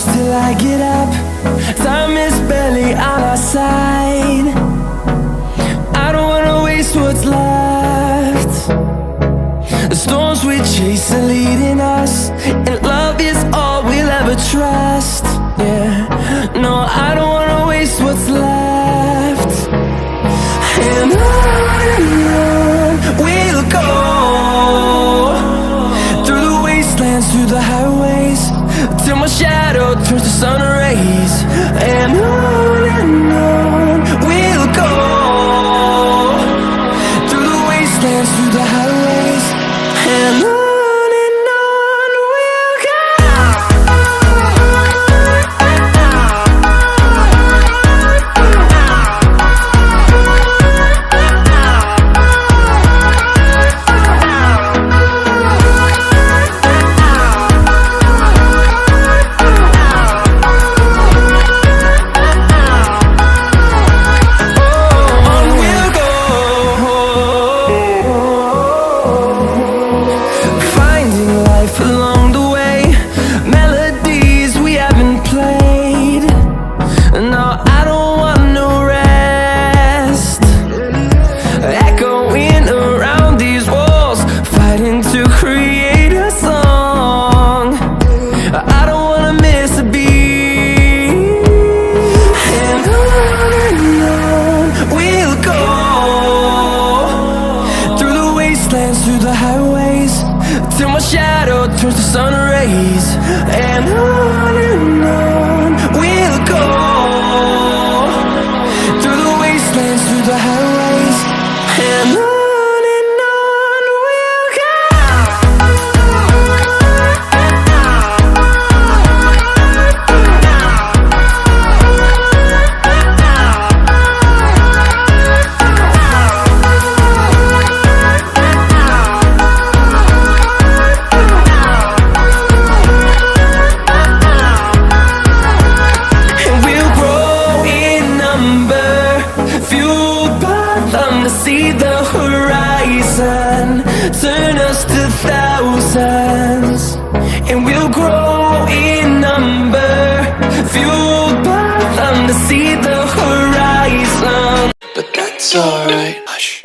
hours till I get up. Time is barely on our side. I don't wanna waste what's left. The storms we chase are leading us, and love is all we'll ever trust. Yeah, no, I don't wanna waste what's left. And on we'll go, through the wastelands, through the highways, till my shadow turns to sun rays. And on we'll go, through the wastelands, through the highways, and on we'll go. Along the way, melodies we haven't played. No, I don't want no rest. Echoing around these walls, fighting to create a song. I don't wanna miss a beat. And on we'll go, through the wastelands, through the highways, till my shadow turns to sun rays. And on we'll go, through the wastelands, through the highways, and on we'll go. See the horizon turn us to thousands, and we'll grow in number, fueled by them to see the horizon. But that's alright. Hush.